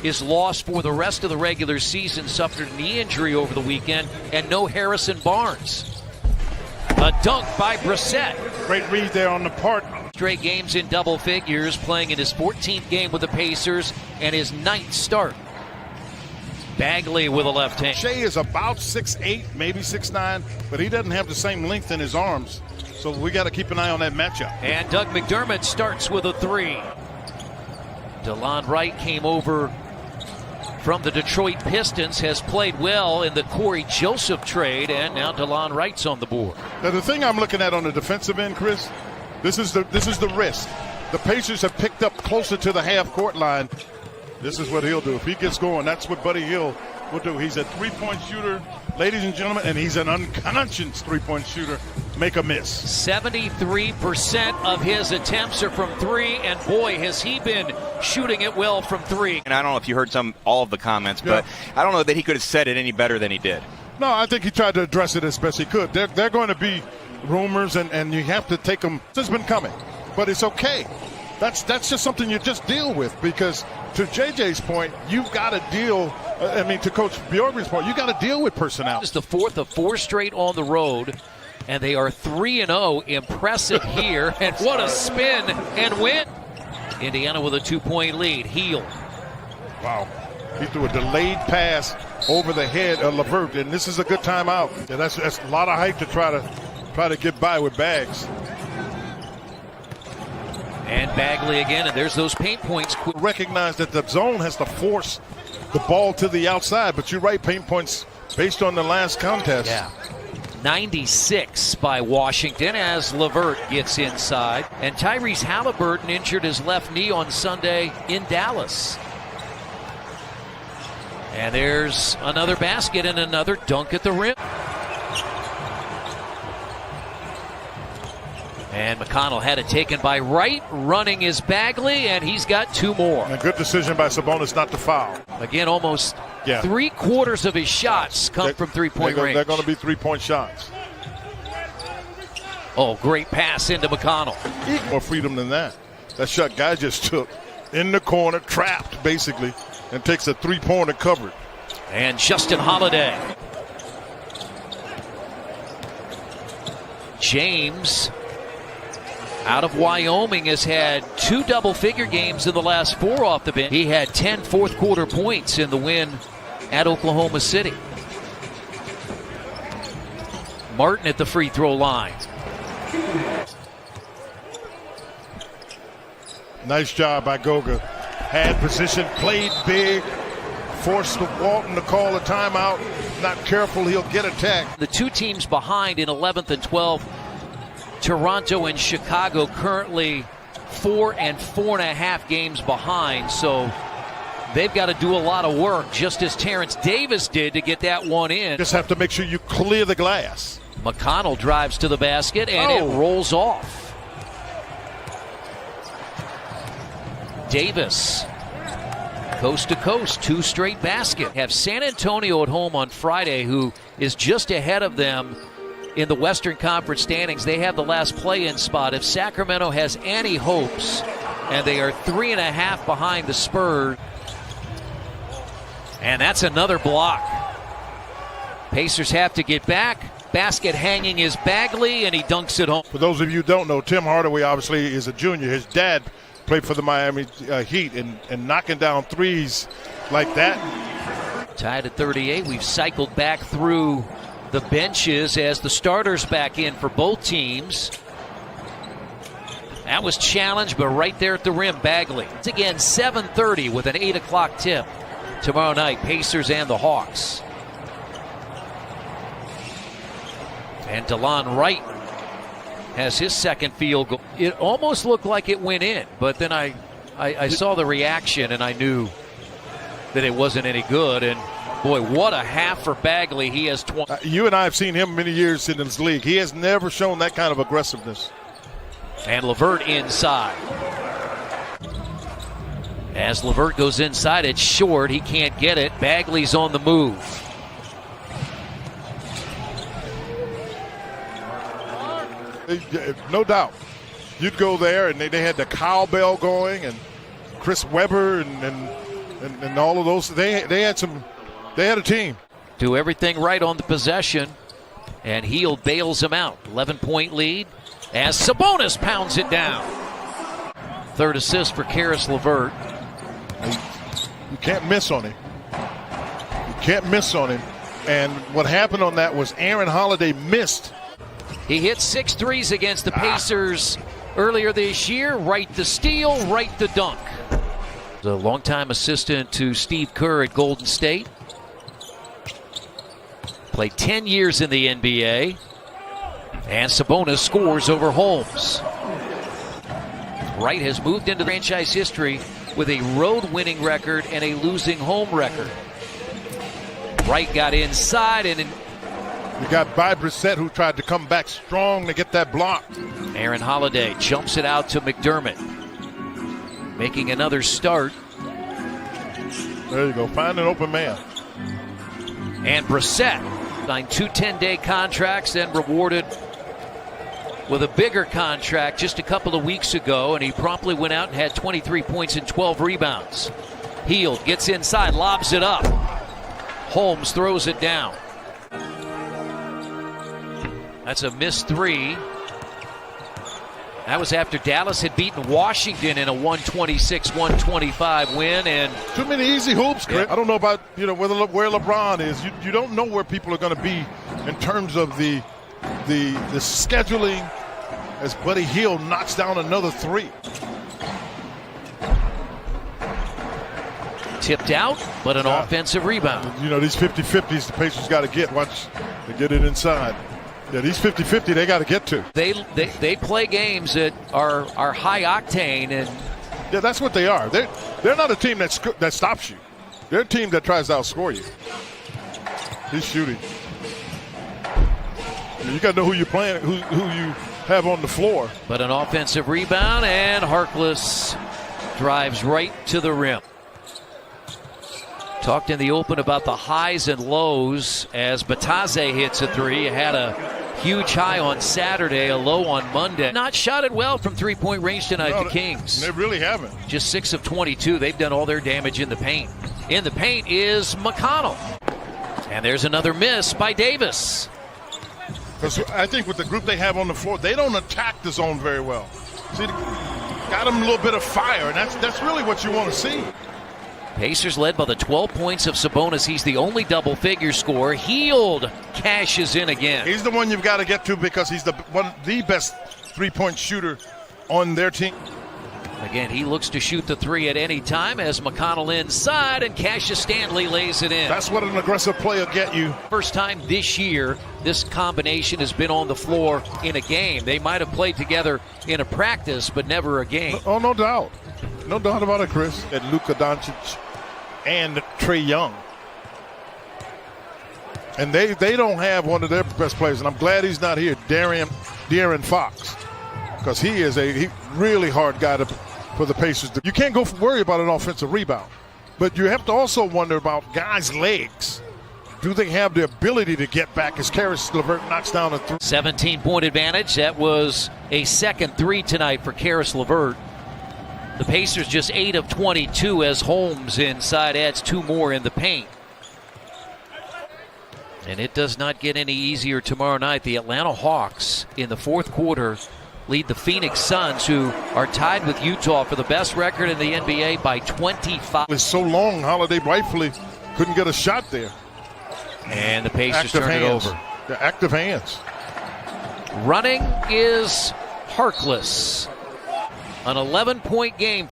is lost for the rest of the regular season, suffered a knee injury over the weekend, and no Harrison Barnes. A dunk by Brissett. Great read there on the part. Straight games in double figures, playing in his 14th game with the Pacers and his 9th start. Bagley with a left hand. Shea is about 6'8", maybe 6'9", but he doesn't have the same length in his arms. So we got to keep an eye on that matchup. And Doug McDermott starts with a 3. DeLon Wright came over from the Detroit Pistons, has played well in the Corey Joseph trade, and now DeLon Wright's on the board. Now the thing I'm looking at on the defensive end, Chris, this is the risk. The Pacers have picked up closer to the half-court line. This is what he'll do. If he gets going, that's what Buddy Hield will do. He's a three-point shooter, ladies and gentlemen, and he's an unconscious three-point shooter. Make a miss. 73% of his attempts are from 3, and boy, has he been shooting it well from 3. And I don't know if you heard all of the comments, but I don't know that he could have said it any better than he did. No, I think he tried to address it as best he could. They're going to be rumors, and you have to take them. It's been coming, but it's okay. That's just something you just deal with, because to JJ's point, you've got to deal. To Coach Bjorkgren's point, you got to deal with personnel. It's the 4th of 4 straight on the road, and they are 3-0. Impressive here, and what a spin and win. Indiana with a 2-point lead. Hield. Wow, he threw a delayed pass over the head of LeVert, and this is a good timeout. And that's a lot of height to try to get by with Bags. And Bagley again, and there's those paint points. Recognize that the zone has to force the ball to the outside, but you're right, paint points based on the last contest. Yeah. 96 by Washington as LeVert gets inside. And Tyrese Halliburton injured his left knee on Sunday in Dallas. And there's another basket and another dunk at the rim. And McConnell had it taken by Wright. Running is Bagley, and he's got 2 more. And a good decision by Sabonis not to foul. Again, almost 3/4 of his shots come from three-point range. They're going to be three-point shots. Oh, great pass into McConnell. More freedom than that. That shot guy just took in the corner, trapped basically, and takes a three-pointer covered. And Justin Holiday. James, out of Wyoming, has had 2 double-figure games in the last 4 off the bench. He had 10 fourth-quarter points in the win at Oklahoma City. Martin at the free throw line. Nice job by Goga. Had position, played big, forced Walton to call a timeout. Not careful, he'll get attacked. The 2 teams behind in 11th and 12th. Toronto and Chicago currently 4 and 4.5 games behind, so they've got to do a lot of work, just as Terrence Davis did to get that one in. Just have to make sure you clear the glass. McConnell drives to the basket, and it rolls off. Davis, coast to coast, 2 straight baskets. Have San Antonio at home on Friday, who is just ahead of them in the Western Conference standings. They have the last play-in spot. If Sacramento has any hopes, and they are 3.5 behind the Spurs. And that's another block. Pacers have to get back. Basket hanging is Bagley, and he dunks it home. For those of you who don't know, Tim Hardaway obviously is a junior. His dad played for the Miami Heat, and knocking down threes like that. Tied at 38. We've cycled back through the benches as the starters back in for both teams. That was challenged, but right there at the rim, Bagley. It's again 7:30 with an 8 o'clock tip tomorrow night, Pacers and the Hawks. And DeLon Wright has his second field goal. It almost looked like it went in, but then I saw the reaction and I knew that it wasn't any good. And boy, what a half for Bagley. He has 20. You and I have seen him many years in this league. He has never shown that kind of aggressiveness. And LeVert inside. As LeVert goes inside, it's short. He can't get it. Bagley's on the move. No doubt. You'd go there, and they had the cowbell going, and Chris Webber, and and all of those. They had a team. Do everything right on the possession, and Hield bails him out. 11-point lead as Sabonis pounds it down. Third assist for Karis LeVert. You can't miss on him. You can't miss on him. And what happened on that was Aaron Holiday missed. He hit 6 threes against the Pacers earlier this year. Right the steal, right the dunk. The longtime assistant to Steve Kerr at Golden State. Played 10 years in the NBA. And Sabonis scores over Holmes. Wright has moved into franchise history with a road winning record and a losing home record. Wright got inside and you got by Brissett, who tried to come back strong to get that block. Aaron Holiday jumps it out to McDermott. Making another start. There you go. Find an open man. And Brissett signed 2 10-day contracts, then rewarded with a bigger contract just a couple of weeks ago, and he promptly went out and had 23 points and 12 rebounds. Hield gets inside, lobs it up. Holmes throws it down. That's a missed 3. That was after Dallas had beaten Washington in a 126-125 win. And too many easy hoops, Chris. Yeah. I don't know about where LeBron is. You don't know where people are going to be in terms of the scheduling as Buddy Hield knocks down another 3. Tipped out, but an offensive rebound. These 50-50s the Pacers got to get. Watch, they get it inside. Yeah, these 50-50 they got to get to. They play games that are high octane, and yeah, that's what they are. They're not a team that stops you. They're a team that tries to outscore you. He's shooting. You got to know who you're playing, who you have on the floor. But an offensive rebound, and Harkless drives right to the rim. Talked in the open about the highs and lows as Batase hits a 3. Had a huge high on Saturday, a low on Monday. Not shot it well from three-point range tonight, the Kings. They really haven't. Just 6 of 22. They've done all their damage in the paint. In the paint is McConnell. And there's another miss by Davis. Because I think with the group they have on the floor, they don't attack the zone very well. See, got them a little bit of fire, and that's really what you want to see. Pacers led by the 12 points of Sabonis. He's the only double-figure scorer. Hield cashes in again. He's the one you've got to get to because he's the best three-point shooter on their team. Again, he looks to shoot the 3 at any time as McConnell inside, and Cassius Stanley lays it in. That's what an aggressive play will get you. First time this year this combination has been on the floor in a game. They might have played together in a practice, but never a game. Oh, no doubt. No doubt about it, Chris. And Luka Doncic and Trae Young. And they don't have one of their best players, and I'm glad he's not here, De'Aaron Fox, because he is a really hard guy for the Pacers. You can't worry about an offensive rebound, but you have to also wonder about guys' legs. Do they have the ability to get back as Karis LeVert knocks down a 3? 17-point advantage. That was a second 3 tonight for Karis LeVert. The Pacers just 8 of 22 as Holmes inside adds 2 more in the paint. And it does not get any easier tomorrow night. The Atlanta Hawks in the fourth quarter lead the Phoenix Suns, who are tied with Utah for the best record in the NBA by 25. It's so long, Holiday rightfully couldn't get a shot there. And the Pacers turn it over. The active hands. Running is Harkless. An 11-point game